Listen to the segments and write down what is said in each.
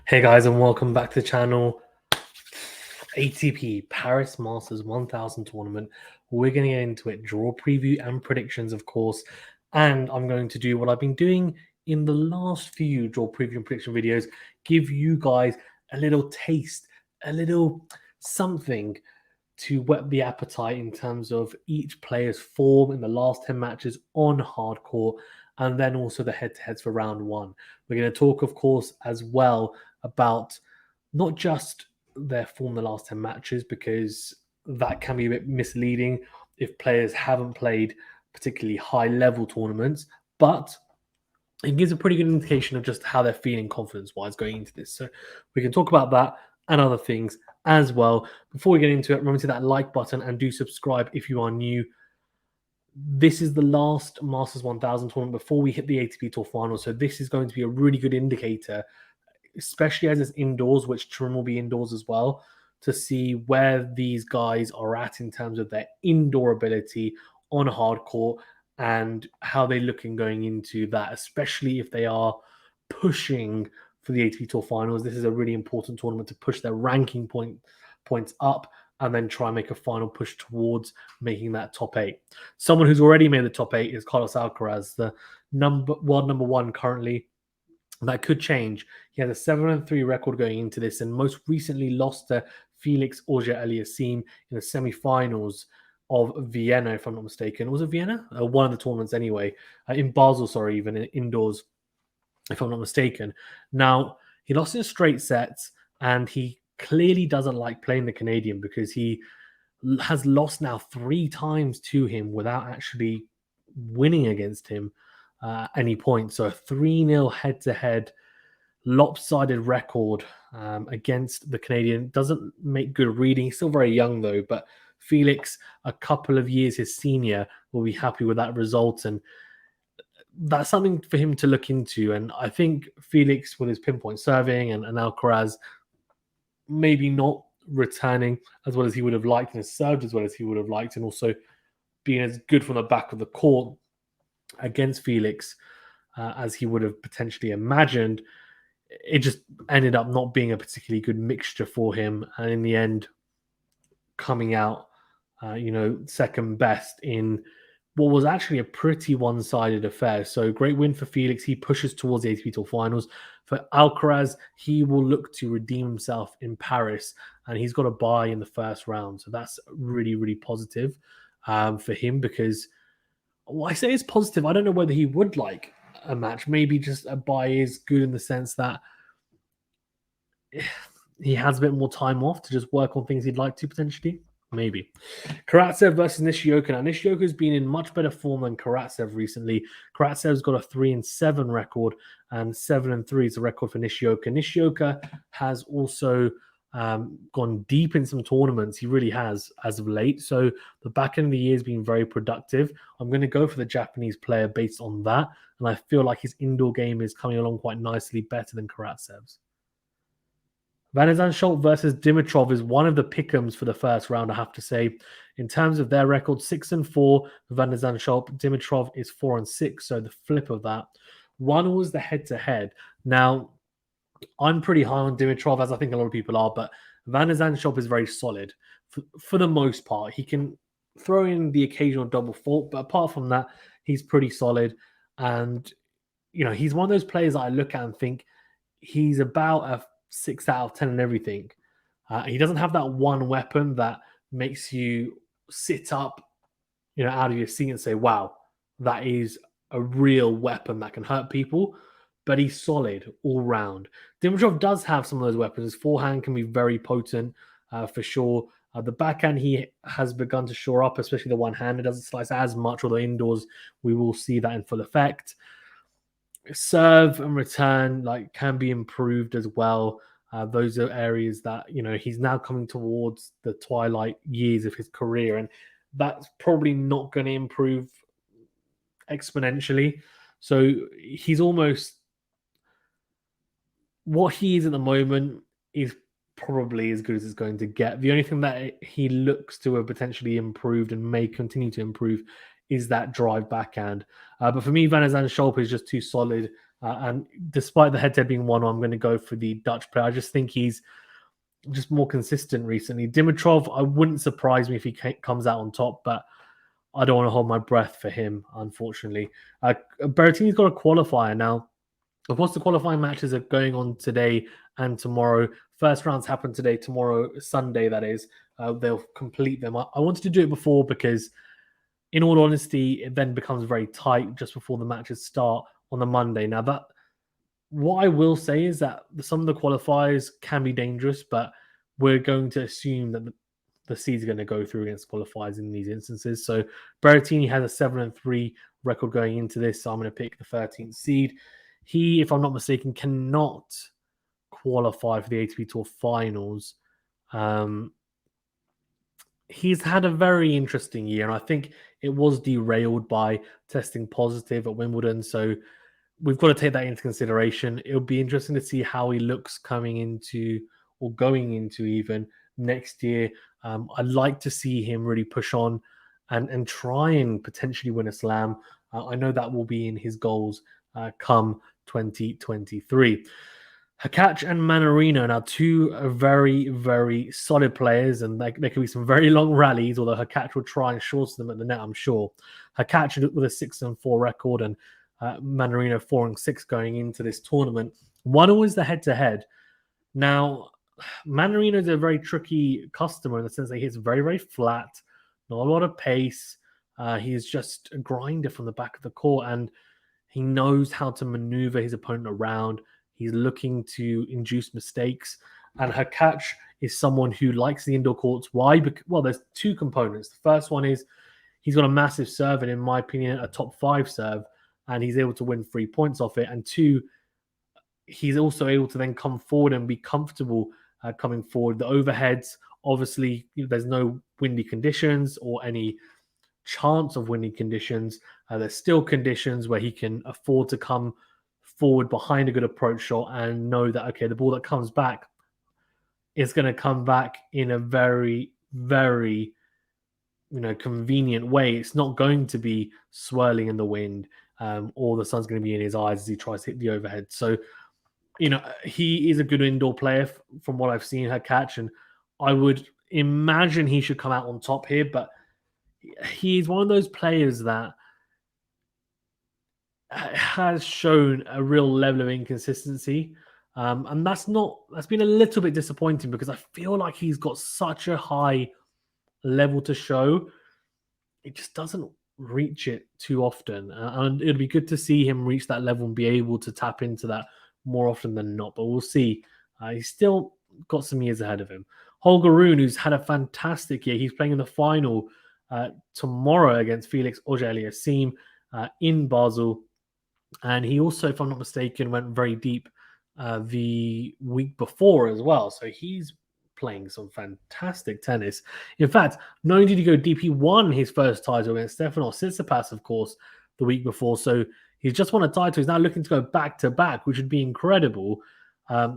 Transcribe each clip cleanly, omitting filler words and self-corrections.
Hey guys, and welcome back to the channel. ATP Paris Masters 1000 tournament. We're going to get into it, draw preview and predictions, of course. And I'm going to do what I've been doing in the last few draw preview and prediction videos, give you guys a little taste, a little something to whet the appetite in terms of each player's form in the last 10 matches on hard court, and then also the head-to-heads for round one. We're going to talk, of course, as well about not just their form the last 10 matches, because that can be a bit misleading if players haven't played particularly high-level tournaments, but it gives a pretty good indication of just how they're feeling confidence-wise going into this. So we can talk about that and other things as well. Before we get into it, remember to hit that like button and do subscribe if you are new. This is the last Masters 1000 tournament before we hit the ATP Tour Final, so this is going to be a really good indicator, especially as it's indoors, which Turin will be indoors as well, to see where these guys are at in terms of their indoor ability on hard court and how they're looking going into that, especially if they are pushing for the ATP Tour Finals. This is a really important tournament to push their ranking points up and then try and make a final push towards making that top eight. Someone who's already made the top eight is Carlos Alcaraz, the world number one currently. That could change. He has a 7-3 record going into this, and most recently lost to Felix Auger-Aliassime in the semi-finals of Vienna, if I'm not mistaken. Was it Vienna? One of the tournaments anyway. In Basel, sorry, even indoors, if I'm not mistaken. Now, he lost in straight sets, and he clearly doesn't like playing the Canadian because he has lost now 3 times to him without actually winning against him any point. So a 3-0 head-to-head lopsided record against the Canadian. Doesn't make good reading. He's still very young though, but Felix, a couple of years his senior, will be happy with that result, and that's something for him to look into. And I think Felix, with his pinpoint serving and Alcaraz, maybe not returning as well as he would have liked and has served as well as he would have liked, and also being as good from the back of the court against Felix as he would have potentially imagined, it just ended up not being a particularly good mixture for him. And in the end, coming out, second best in what was actually a pretty one-sided affair. So great win for Felix. He pushes towards the ATP Tour Finals. For Alcaraz, he will look to redeem himself in Paris, and he's got a bye in the first round. So that's really, really positive for him, because I say it's positive. I don't know whether he would like a match. Maybe just a bye is good in the sense that he has a bit more time off to just work on things he'd like to potentially. Maybe. Karatsev versus Nishioka. Now, Nishioka's been in much better form than Karatsev recently. Karatsev's got a 3-7 record, and 7-3 is the record for Nishioka. Nishioka has also gone deep in some tournaments. He really has as of late. So the back end of the year has been very productive. I'm going to go for the Japanese player based on that. And I feel like his indoor game is coming along quite nicely, better than Karatsev's. Van Zandschulp versus Dimitrov is one of the pick'ems for the first round, I have to say. In terms of their record, 6-4 Van Zandschulp. Dimitrov is 4-6, so the flip of that. One was the head-to-head. Now, I'm pretty high on Dimitrov, as I think a lot of people are, but Van Zandschulp is very solid for the most part. He can throw in the occasional double fault, but apart from that, he's pretty solid. And, he's one of those players that I look at and think he's about a 6 out of 10 and everything. He doesn't have that one weapon that makes you sit up, out of your seat and say, wow, that is a real weapon that can hurt people. But he's solid all round. Dimitrov does have some of those weapons. His forehand can be very potent for sure. The backhand he has begun to shore up, especially the one-hand. It doesn't slice as much, although indoors we will see that in full effect. Serve and return can be improved as well. Those are areas that he's now coming towards the twilight years of his career, and that's probably not going to improve exponentially. So he's almost, what he is at the moment is probably as good as it's going to get. The only thing that he looks to have potentially improved and may continue to improve is that drive backhand. But for me, Van Zandschulp is just too solid And despite the head-to-head being 1, I'm going to go for the Dutch player. I just think he's just more consistent recently. Dimitrov, I wouldn't surprise me if he comes out on top, but I don't want to hold my breath for him, unfortunately. Berrettini's got a qualifier now. Of course, the qualifying matches are going on today and tomorrow. First rounds happen today, tomorrow, Sunday, that is. They'll complete them. I wanted to do it before because, in all honesty, it then becomes very tight just before the matches start on the Monday. Now, what I will say is that some of the qualifiers can be dangerous, but we're going to assume that the seeds are going to go through against qualifiers in these instances. So Berrettini has a 7-3 record going into this, so I'm going to pick the 13th seed. He, if I'm not mistaken, cannot qualify for the ATP Tour Finals. He's had a very interesting year, and I think it was derailed by testing positive at Wimbledon. So we've got to take that into consideration. It'll be interesting to see how he looks coming into or going into even next year. I'd like to see him really push on and try and potentially win a slam. I know that will be in his goals come 2023. Hakac and Mannarino, now two very, very solid players, and there could be some very long rallies, although Hakac will try and shorten them at the net, I'm sure. Hakac with a 6-4 record, and Mannarino 4-6 going into this tournament. 1 is the head-to-head. Now, Mannarino is a very tricky customer in the sense that he's very, very flat, not a lot of pace. He's just a grinder from the back of the court, and he knows how to maneuver his opponent around. He's looking to induce mistakes. And Hakac is someone who likes the indoor courts. Why? Well, there's 2 components. The first one is he's got a massive serve, and in my opinion, a top 5 serve, and he's able to win 3 points off it. And 2, he's also able to then come forward and be comfortable coming forward. The overheads, obviously, there's no windy conditions or any chance of windy conditions. There's still conditions where he can afford to come forward behind a good approach shot and know that, okay, the ball that comes back is going to come back in a very, very, convenient way. It's not going to be swirling in the wind, or the sun's going to be in his eyes as he tries to hit the overhead. So, he is a good indoor player from what I've seen Hakac, and I would imagine he should come out on top here, but he's one of those players that has shown a real level of inconsistency. And that's been a little bit disappointing because I feel like he's got such a high level to show. It just doesn't reach it too often. And it'd be good to see him reach that level and be able to tap into that more often than not. But we'll see. He's still got some years ahead of him. Holger Rune, who's had a fantastic year. He's playing in the final tomorrow against Felix Auger-Aliassime in Basel. And he also, if I'm not mistaken, went very deep the week before as well. So he's playing some fantastic tennis. In fact, not only did he go deep, he won his first title against Stefanos Tsitsipas, of course, the week before. So he's just won a title. He's now looking to go back to back, which would be incredible.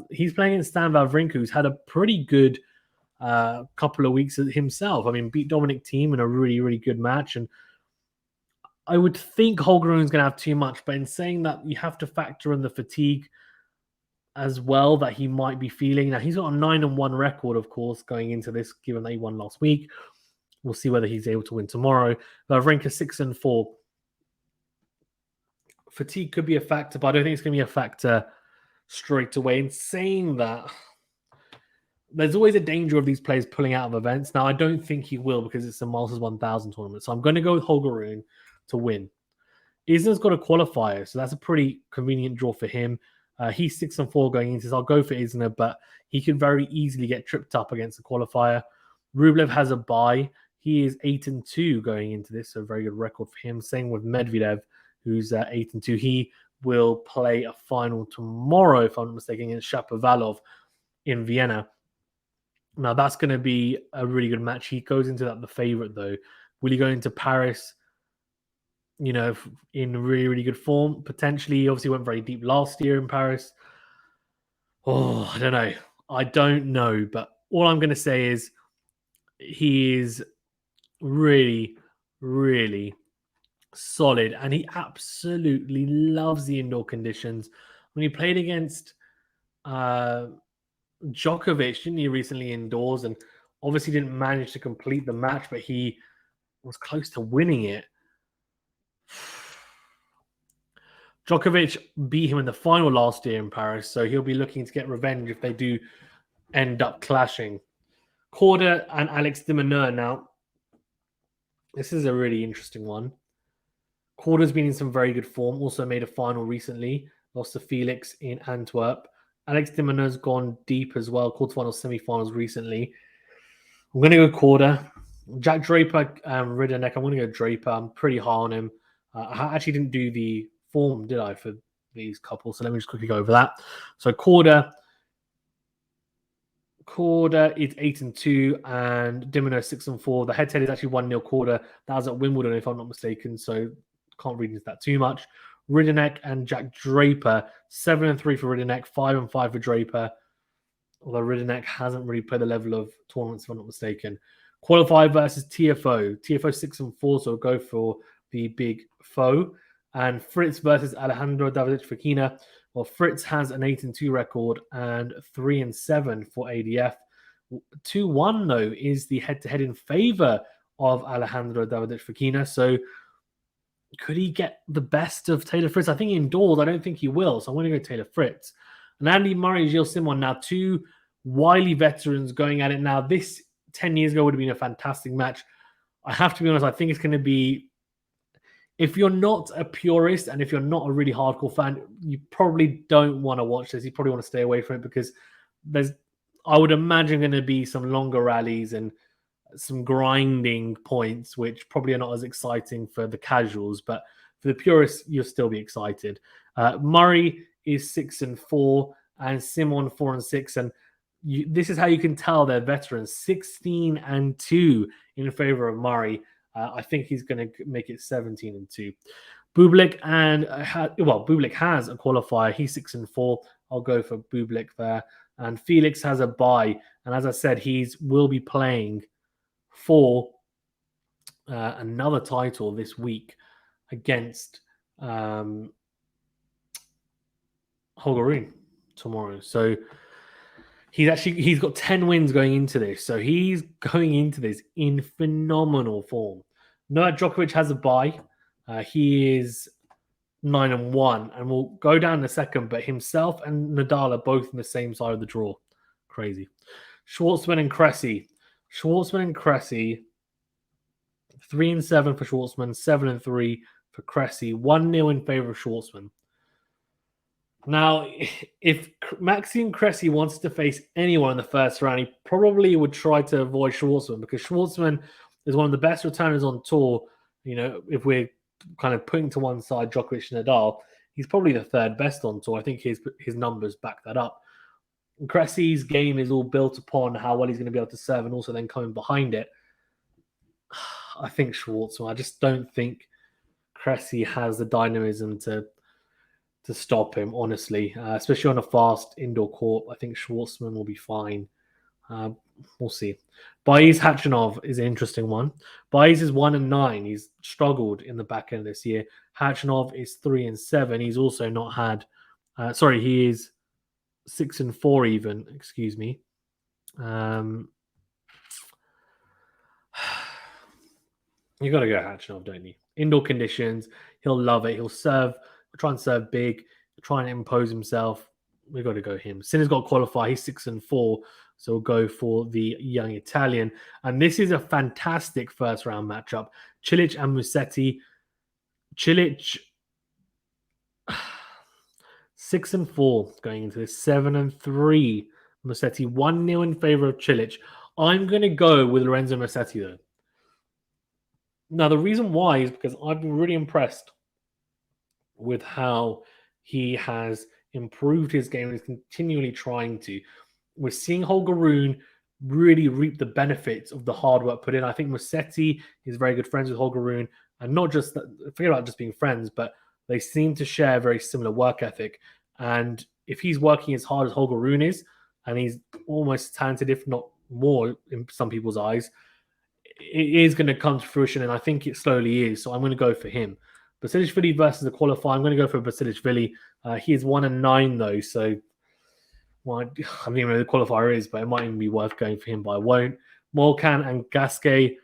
He's playing in Stan Wawrinka, who's had a pretty good couple of weeks himself. I mean, beat Dominic Thiem in a really, really good match. And I would think Holger Rune's going to have too much, but in saying that, you have to factor in the fatigue as well that he might be feeling. Now, he's got a 9-1 record, of course, going into this, given that he won last week. We'll see whether he's able to win tomorrow. Wawrinka 6-4. Fatigue could be a factor, but I don't think it's going to be a factor straight away. In saying that, there's always a danger of these players pulling out of events. Now, I don't think he will because it's a Masters 1000 tournament. So I'm going to go with Holger Rune to win. Isner's got a qualifier, so that's a pretty convenient draw for him. He's 6-4 going into this. I'll go for Isner, but he could very easily get tripped up against the qualifier. Rublev has a bye. He is 8-2 going into this, so a very good record for him. Same with Medvedev, who's 8-2. He will play a final tomorrow, if I'm not mistaken, against Shapovalov in Vienna. Now, that's going to be a really good match. He goes into that the favorite, though. Will he go into Paris, in really, really good form? Potentially. He obviously went very deep last year in Paris. Oh, I don't know. But all I'm going to say is he is really, really solid, and he absolutely loves the indoor conditions. When he played against Djokovic, didn't he, recently indoors, and obviously didn't manage to complete the match, but he was close to winning it. Djokovic beat him in the final last year in Paris, so he'll be looking to get revenge if they do end up clashing. Korda and Alex de Minaur. Now, this is a really interesting one. Korda's been in some very good form, also made a final recently, lost to Felix in Antwerp. Alex de Minaur's gone deep as well, quarterfinals, semi-finals recently. I'm going to go Korda. Jack Draper and Ridderneck, I'm going to go Draper. I'm pretty high on him. I actually didn't do the form, did I, for these couples? So let me just quickly go over that. So Korda is 8-2, and de Minaur 6-4. The head-to-head is actually 1-0 Korda. That was at Wimbledon, if I'm not mistaken. So can't read into that too much. Ridderneck and Jack Draper, 7-3 for Ridderneck, 5-5 for Draper. Although Ridderneck hasn't really played the level of tournaments, if I'm not mistaken. Qualifier versus TFO. TFO 6-4, so we'll go for the big foe. And Fritz versus Alejandro Davidovich Fokina. Well, Fritz has an 8-2 record and 3-7 for ADF. 2-1, though, is the head-to-head in favor of Alejandro Davidovich Fokina. So could he get the best of Taylor Fritz? I think indoors, I don't think he will. So I'm going to go Taylor Fritz. And Andy Murray, Gilles Simon, now two wily veterans going at it. Now, this 10 years ago would have been a fantastic match. I have to be honest, I think it's going to be, if you're not a purist and if you're not a really hardcore fan, you probably don't want to watch this. You probably want to stay away from it because there's, I would imagine, going to be some longer rallies and some grinding points, which probably are not as exciting for the casuals, but for the purists, you'll still be excited. Murray is 6-4 and Simon 4-6, and this is how you can tell they're veterans. 16-2 in favor of Murray. I think he's going to make it 17-2. Bublik Bublik has a qualifier. He's 6-4. I'll go for Bublik there. And Felix has a bye, and as I said, will be playing for another title this week against Holger Rune tomorrow. So he's got 10 wins going into this. So he's going into this in phenomenal form. Novak Djokovic has a bye. He is 9-1, and we'll go down in a second, but himself and Nadal are both in the same side of the draw. Crazy. Schwartzman and Cressy. 3-7 for Schwartzman, 7-3 for Cressy. 1-0 in favor of Schwartzman. Now, if Maxime Cressy wants to face anyone in the first round, he probably would try to avoid Schwartzman because Schwartzman is one of the best returners on tour. You know, if we're kind of putting to one side Djokovic and Nadal, he's probably the third best on tour. I think his numbers back that up. Cressy's game is all built upon how well he's going to be able to serve and also then coming behind it. I think Schwartzman. I just don't think Cressy has the dynamism to stop him, honestly, especially on a fast indoor court. I think Schwartzman will be fine. We'll see. Baiz Khachanov is an interesting one. Baiz is 1-9. He's struggled in the back end of this year. Khachanov is 3-7. He's also not had. He is 6-4 even. Excuse me. You got to go Khachanov, don't you? Indoor conditions, he'll love it. He'll try and serve big, try and impose himself. We've got to go him. Sinner's got to qualify. He's 6-4. So we'll go for the young Italian. And this is a fantastic first round matchup. Cilic and Musetti. Cilic 6-4 going into this. 7-3. Musetti 1-0 in favor of Cilic. I'm going to go with Lorenzo Musetti though. Now, the reason why is because I've been really impressed with how he has improved his game and is continually trying to. We're seeing Holger Rune really reap the benefits of the hard work put in. I think Musetti is very good friends with Holger Rune, and not just that, forget about just being friends, but they seem to share a very similar work ethic. And if he's working as hard as Holger Rune is, and he's almost talented, if not more, in some people's eyes, it is going to come to fruition, and I think it slowly is. So I'm going to go for him. Basilashvili versus the qualifier. I'm going to go for Basilashvili. He is 1-9 though, so well, I don't even know who the qualifier is, but it might even be worth going for him, but I won't. Molcan and Gasquet.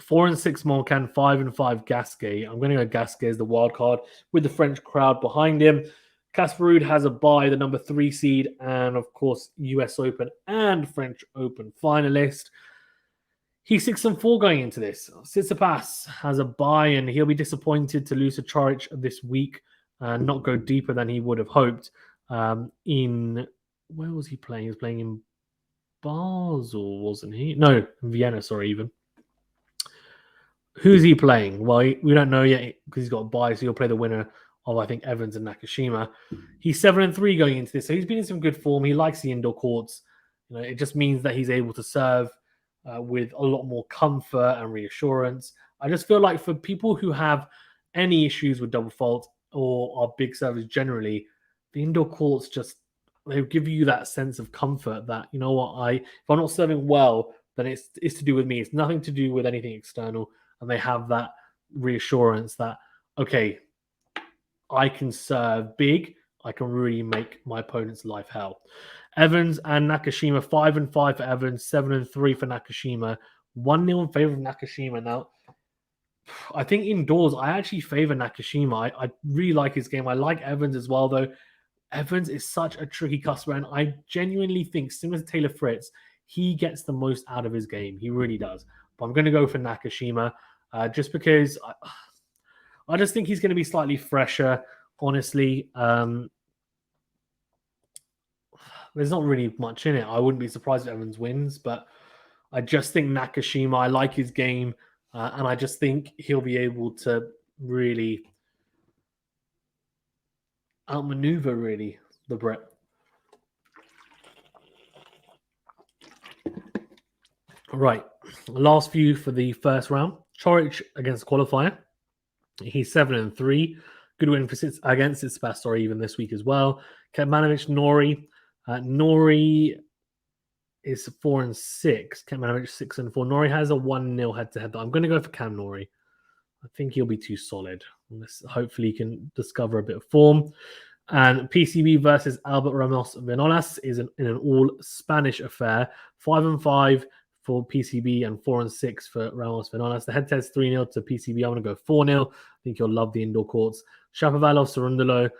4-6 Molcan, 5-5 Gasquet. I'm going to go Gasquet as the wild card with the French crowd behind him. Casper Ruud has a bye, the number 3 seed, and of course, US Open and French Open finalist. He's 6-4 going into this. Tsitsipas has a bye, and he'll be disappointed to lose to Coric this week and not go deeper than he would have hoped. In where was he playing? He was playing in Basel, wasn't he? No, Vienna, sorry, even. Who's he playing? Well, we don't know yet because he's got a bye, so he'll play the winner of, I think, Evans and Nakashima. He's 7-3 going into this, so he's been in some good form. He likes the indoor courts. It just means that he's able to serve with a lot more comfort and reassurance. I just feel like for people who have any issues with double fault or are big servers generally, the indoor courts they give you that sense of comfort that, you know what, if I'm not serving well, then it's to do with me. It's nothing to do with anything external. And they have that reassurance that, okay, I can serve big. I can really make my opponent's life hell. Evans and Nakashima, 5-5 for Evans, 7-3 for Nakashima. 1-0 in favor of Nakashima. Now, I think indoors, I actually favor Nakashima. I really like his game. I like Evans as well, though. Evans is such a tricky customer, and I genuinely think, similar to Taylor Fritz, he gets the most out of his game. He really does. But I'm going to go for Nakashima just because I just think he's going to be slightly fresher, honestly. There's not really much in it. I wouldn't be surprised if Evans wins, but I just think Nakashima, I like his game, and I just think he'll be able to really outmaneuver, really, the Brit. Right. Last few for the first round. Coric against the qualifier. He's 7-3. Good win against Tsitsipas, even this week as well. Kecmanovic, Norrie. Norrie is 4-6. Kecmanovic 6-4. Norrie has a 1-0 head-to-head. I'm going to go for Cam Norrie. I think he'll be too solid. Hopefully he can discover a bit of form. And PCB versus Albert Ramos Vinolas is in an all Spanish affair. 5-5 for PCB and 4-6 for Ramos Vinolas. The head-to-head is 3-0 to PCB. I'm going to go 4-0. I think you'll love the indoor courts. Shapovalov, Cerundolo.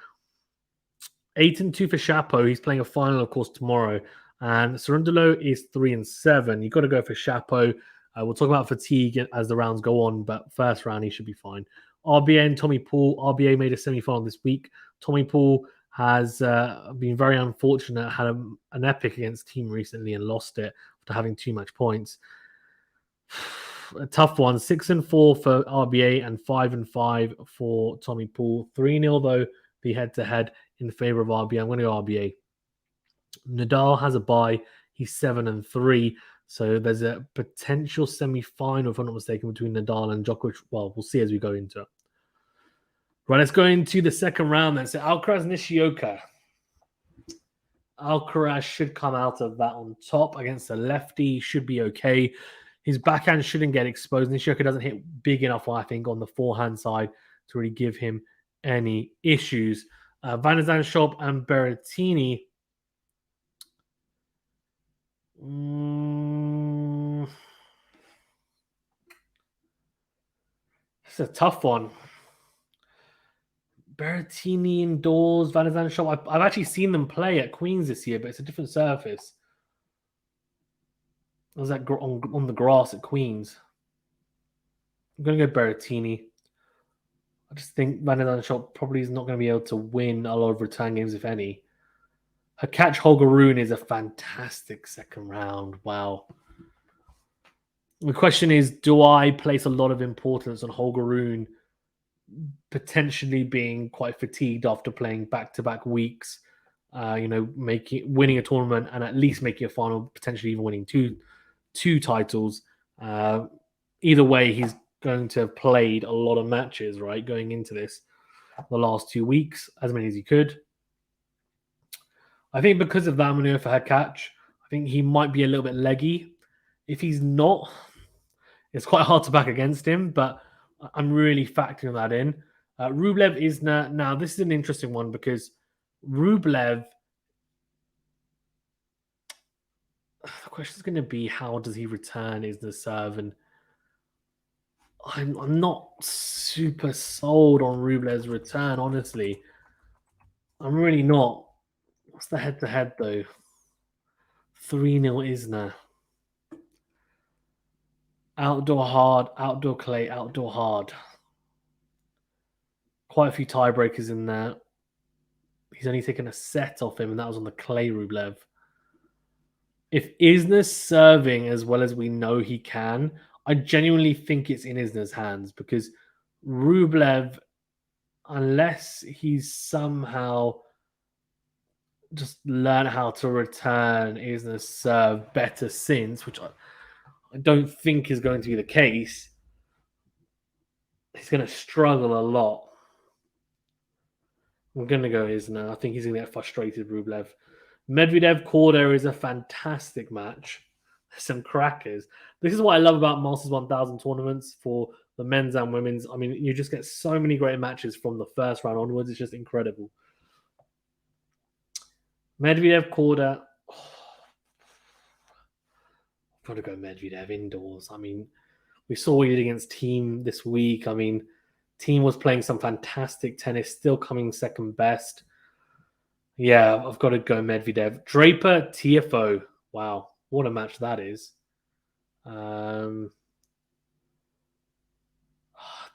8-2 for Chapo. He's playing a final, of course, tomorrow. And Cerundolo is 3-7. You've got to go for Chapo. We'll talk about fatigue as the rounds go on, but first round, he should be fine. RBA and Tommy Paul. RBA made a semi-final this week. Tommy Paul has been very unfortunate, had an epic against Team recently and lost it after having too much points. A tough one. 6-4 for RBA and 5-5 for Tommy Paul. 3-0, though, the head-to-head in favor of RBA. I'm going to go RBA. Nadal has a bye. He's 7-3. So there's a potential semi-final, if I'm not mistaken, between Nadal and Djokovic. Well, we'll see as we go into it. Right, let's go into the second round then. So Alcaraz, Nishioka. Alcaraz should come out of that on top against the lefty. Should be okay. His backhand shouldn't get exposed. Nishioka doesn't hit big enough, I think, on the forehand side to really give him any issues. Van der Zandschulp and Berrettini. It's a tough one. Berrettini indoors, Van der Zandschulp. I've actually seen them play at Queen's this year, but it's a different surface. I was that on the grass at Queen's. I'm going to go Berrettini. I just think Van der Zandschulp probably is not going to be able to win a lot of return games, if any. Her catch Holger Rune is a fantastic second round. Wow. The question is, do I place a lot of importance on Holger Rune potentially being quite fatigued after playing back-to-back weeks, winning a tournament and at least making a final, potentially even winning two titles. Either way, he's going to have played a lot of matches, right, going into this, the last 2 weeks, as many as he could. I think because of that maneuver for her catch, I think he might be a little bit leggy. If he's not, It's quite hard to back against him, but I'm really factoring that in. Rublev Isner. Now, this is an interesting one because Rublev, the question is going to be how does he return Isner's serve? And I'm not super sold on Rublev's return, honestly. I'm really not. What's the head-to-head, though? 3-0 Isner. Outdoor hard, outdoor clay, outdoor hard. Quite a few tiebreakers in there. He's only taken a set off him, and that was on the clay Rublev. If Isner's serving as well as we know he can, I genuinely think it's in Isner's hands because Rublev, unless he's somehow just learned how to return Isner's serve better since, which I don't think is going to be the case, he's going to struggle a lot. I'm going to go Isner. I think he's going to get frustrated, Rublev. Medvedev Korda is a fantastic match. There's some crackers. This is what I love about Masters 1000 tournaments for the men's and women's. I mean, you just get so many great matches from the first round onwards. It's just incredible. Medvedev Korda. I've got to go Medvedev indoors. I mean, we saw what he did against Team this week. I mean, Team was playing some fantastic tennis, still coming second best. Yeah, I've got to go Medvedev. Draper, TFO. Wow, what a match that is.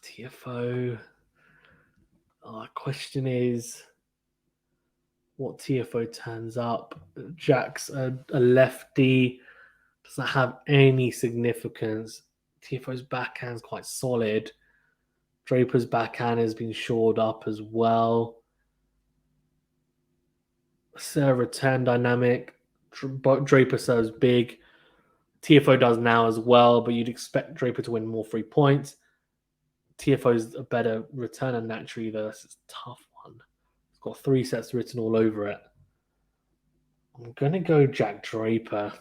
TFO. Question is, what TFO turns up? Jack's a lefty. Doesn't have any significance. TFO's backhand's quite solid. Draper's backhand has been shored up as well. Serve return dynamic. Draper serves big. TFO does now as well, but you'd expect Draper to win more 3 points. TFO's a better returner naturally, though. That's a tough one. It's got 3 sets written all over it. I'm going to go Jack Draper,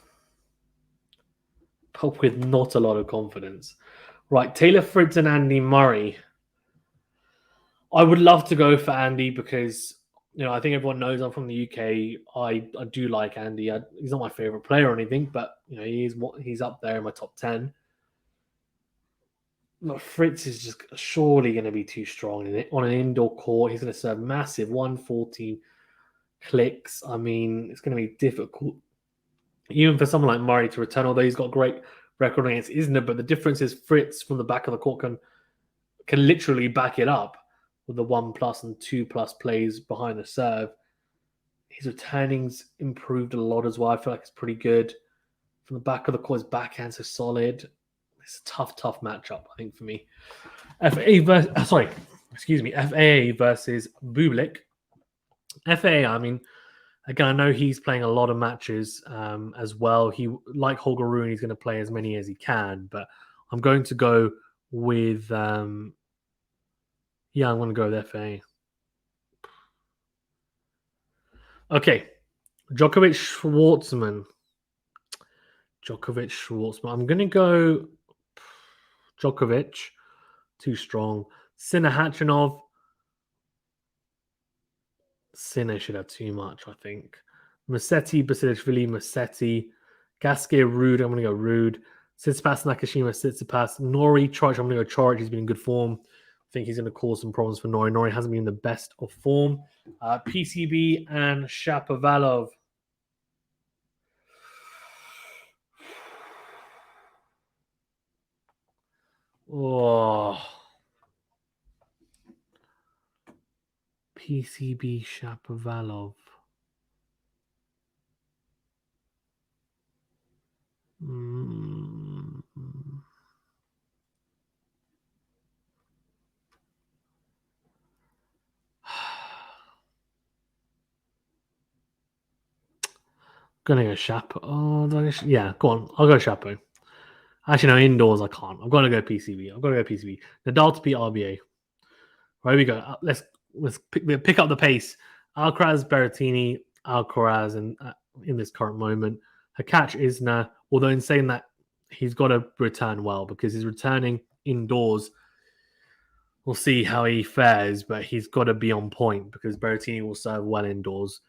but with not a lot of confidence. Right, Taylor Fritz and Andy Murray. I would love to go for Andy because, you know, I think everyone knows I'm from the UK. I do like Andy. He's not my favorite player or anything, but, you know, he's up there in my top 10. But Fritz is just surely going to be too strong on an indoor court. He's going to serve massive 140 clicks. I mean, it's going to be difficult, even for someone like Murray to return, although he's got a great record against Isner. But the difference is Fritz from the back of the court can literally back it up with the 1+ and 2+ plays behind the serve. His returning's improved a lot as well. I feel like it's pretty good. From the back of the court, his backhand's so solid. It's a tough matchup, I think, for me. FAA versus Bublik. FAA, I mean, again, I know he's playing a lot of matches as well. He, like Holger Rune, he's going to play as many as he can, but I'm going to go with I'm going to go with FAA. Okay. Djokovic Schwartzman. I'm going to go Djokovic. Too strong. Sinner Khachanov. Sinner should have too much, I think. Musetti, Basilashvili, Musetti. Gasquet, Rude. I'm going to go Rude. Tsitsipas, Nakashima, Tsitsipas. Nori, Chorich. I'm going to go Chorich. He's been in good form. I think he's going to cause some problems for Nori. Nori hasn't been in the best of form. PCB and Shapovalov. Oh. PCB Shapovalov. Gonna go Chapo. Oh, yeah, go on. I'll go Chapo. Actually, no, indoors I can't. I'm gonna go PCB. Nadal to beat RBA. Right, here we go. Let's pick up the pace. Alcaraz, Berrettini, Alcaraz, and in this current moment, Hakac Isner. Although in saying that, he's got to return well because he's returning indoors. We'll see how he fares, but he's got to be on point because Berrettini will serve well indoors.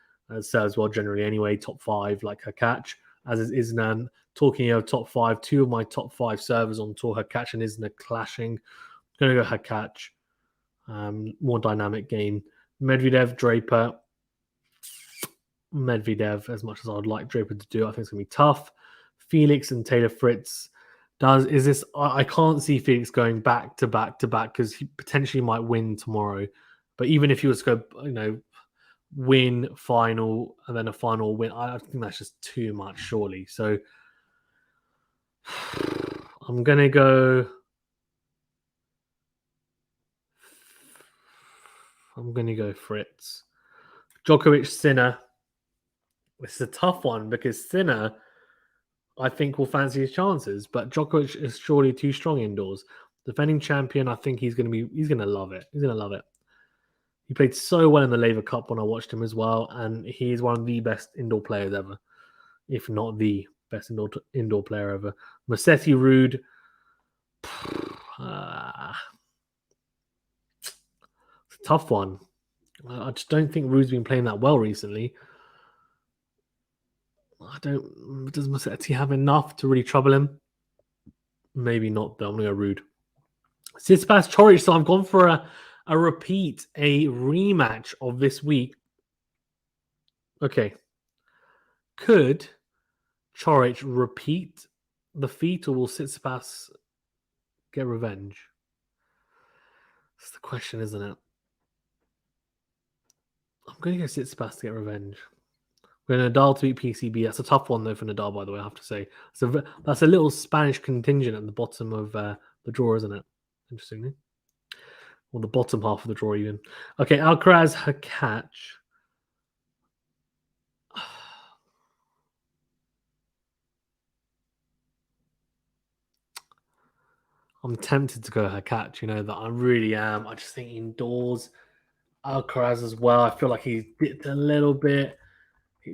Serves well generally anyway, top 5 like Hakac, as is Isnan. Talking of top 5, 2 of my top 5 servers on tour, Hakac and Isner clashing. Going to go Hakac. More dynamic game. Medvedev, Draper. Medvedev, as much as I'd like Draper to do, I think it's going to be tough. Felix and Taylor Fritz. I can't see Felix going back to back to back because he potentially might win tomorrow. But even if he was to go, win final and then a final win, I think that's just too much, surely. So I'm going to go Fritz. Djokovic, Sinner. This is a tough one because Sinner, I think, will fancy his chances, but Djokovic is surely too strong indoors. Defending champion, I think he's going to love it. He's going to love it. He played so well in the Laver Cup when I watched him as well, and he is one of the best indoor players ever, if not the best indoor player ever. Musetti, Ruud. It's a tough one. I just don't think Ruud's been playing that well recently. Does Musetti have enough to really trouble him? Maybe not, though. I'm going to go Ruud. Tsitsipas, Coric. So I've gone for a repeat, a rematch of this week. Okay. Could Coric repeat the feat, or will Tsitsipas get revenge? That's the question, isn't it? I'm going to go Tsitsipas to get revenge. We're going to Nadal to beat PCB. That's a tough one, though, for Nadal, by the way, I have to say. So that's a little Spanish contingent at the bottom of the draw, isn't it? Interestingly. Or the bottom half of the draw, even. Okay, Alcaraz, Hakac. I'm tempted to go Hakac, that I really am. I just think indoors, Alcaraz as well. I feel like he's dipped a little bit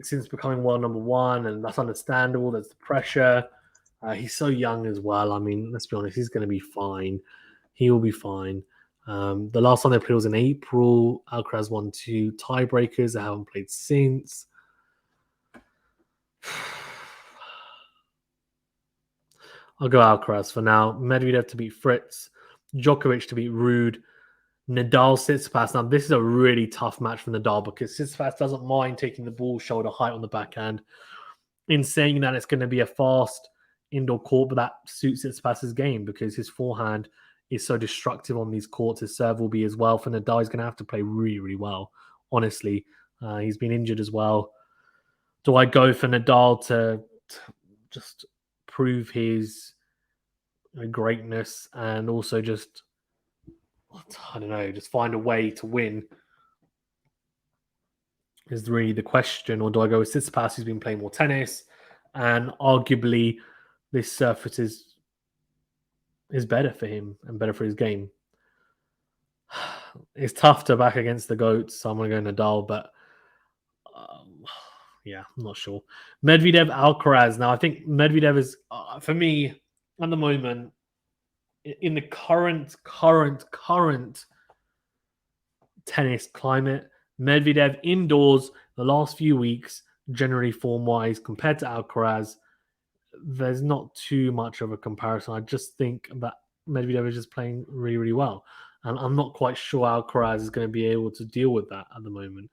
since becoming world number 1, and that's understandable. There's the pressure. He's so young as well. I mean, let's be honest, he's going to be fine. He will be fine. The last time they played was in April. Alcaraz won 2 tiebreakers. They haven't played since. I'll go Alcaraz for now. Medvedev to beat Fritz. Djokovic to beat Ruud. Nadal, Tsitsipas. Now, this is a really tough match for Nadal because Tsitsipas doesn't mind taking the ball shoulder height on the backhand. In saying that, it's going to be a fast indoor court, but that suits Tsitsipas's game because his forehand is so destructive on these courts. His serve will be as well. For Nadal, he's going to have to play really, really well, honestly. He's been injured as well. Do I go for Nadal to just prove his greatness and also just, I don't know, just find a way to win is really the question? Or do I go with Tsitsipas, who's been playing more tennis, and arguably this surface is better for him and better for his game? It's tough to back against the GOATs, so I'm going to go Nadal, but yeah, I'm not sure. Medvedev, Alcaraz. Now, I think Medvedev is, for me, at the moment, in the current tennis climate, Medvedev indoors the last few weeks, generally form-wise, compared to Alcaraz, there's not too much of a comparison. I just think that Medvedev is just playing really, really well. And I'm not quite sure Alcaraz is going to be able to deal with that at the moment.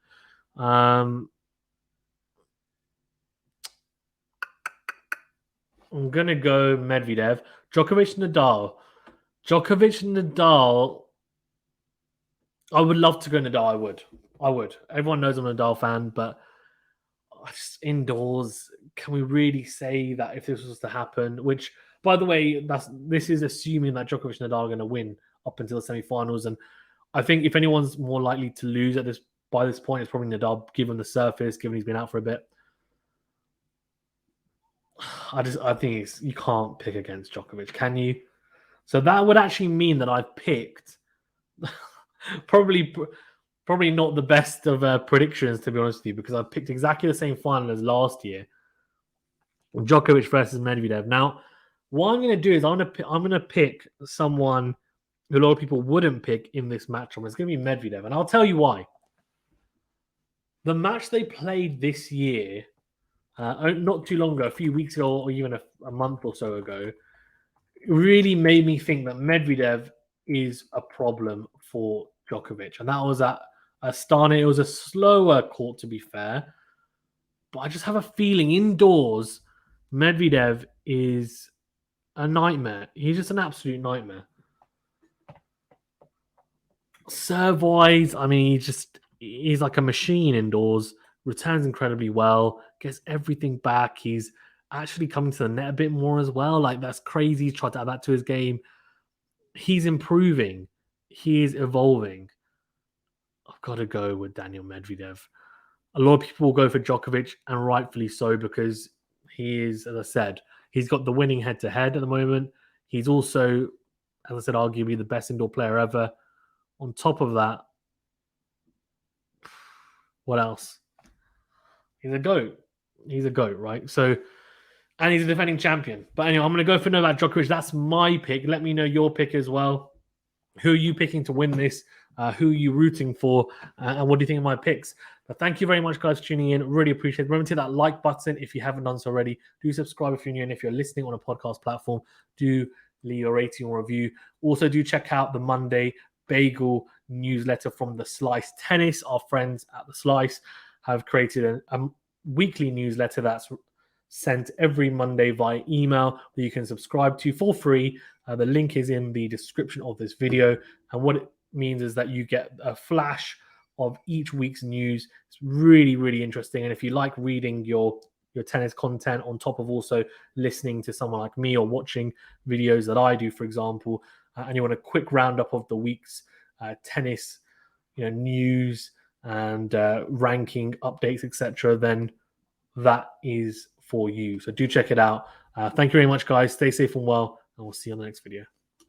I'm going to go Medvedev. Djokovic, Nadal. I would love to go Nadal. I would. Everyone knows I'm a Nadal fan, but just indoors, can we really say that if this was to happen? Which, by the way, this is assuming that Djokovic and Nadal are going to win up until the semi-finals. And I think if anyone's more likely to lose by this point, it's probably Nadal, given the surface, given he's been out for a bit. I think you can't pick against Djokovic, can you? So that would actually mean that I've picked probably not the best of predictions, to be honest with you, because I've picked exactly the same final as last year. Djokovic versus Medvedev. Now, What I'm going to do is I'm going to pick someone who a lot of people wouldn't pick in this match. It's going to be Medvedev, and I'll tell you why. The match they played this year, not too long ago, a few weeks ago, or even a month or so ago, really made me think that Medvedev is a problem for Djokovic. And that was at Astana. It was a slower court, to be fair. But I just have a feeling indoors, Medvedev is a nightmare. He's just an absolute nightmare. Serve-wise, I mean, he's like a machine indoors, returns incredibly well, gets everything back. He's actually coming to the net a bit more as well. Like, that's crazy. He's tried to add that to his game. He's improving. He is evolving. I've got to go with Daniel Medvedev. A lot of people will go for Djokovic, and rightfully so, because he is, as I said, he's got the winning head-to-head at the moment. He's also, as I said, arguably the best indoor player ever. On top of that, what else? He's a GOAT. He's a GOAT, right? So, and he's a defending champion. But anyway, I'm going to go for Novak Djokovic. That's my pick. Let me know your pick as well. Who are you picking to win this? Who are you rooting for? And what do you think of my picks? But thank you very much, guys, for tuning in. Really appreciate it. Remember to hit that like button if you haven't done so already. Do subscribe if you're new. And if you're listening on a podcast platform, do leave a rating or review. Also, do check out the Monday Bagel newsletter from The Slice Tennis. Our friends at The Slice have created a weekly newsletter that's sent every Monday via email that you can subscribe to for free. The link is in the description of this video. And what it means is that you get a flash of each week's news. It's really, really interesting. And if you like reading your tennis content on top of also listening to someone like me or watching videos that I do, for example, and you want a quick roundup of the week's tennis, news and ranking updates, etc., then that is for you. So do check it out. Thank you very much, guys. Stay safe and well, and we'll see you on the next video.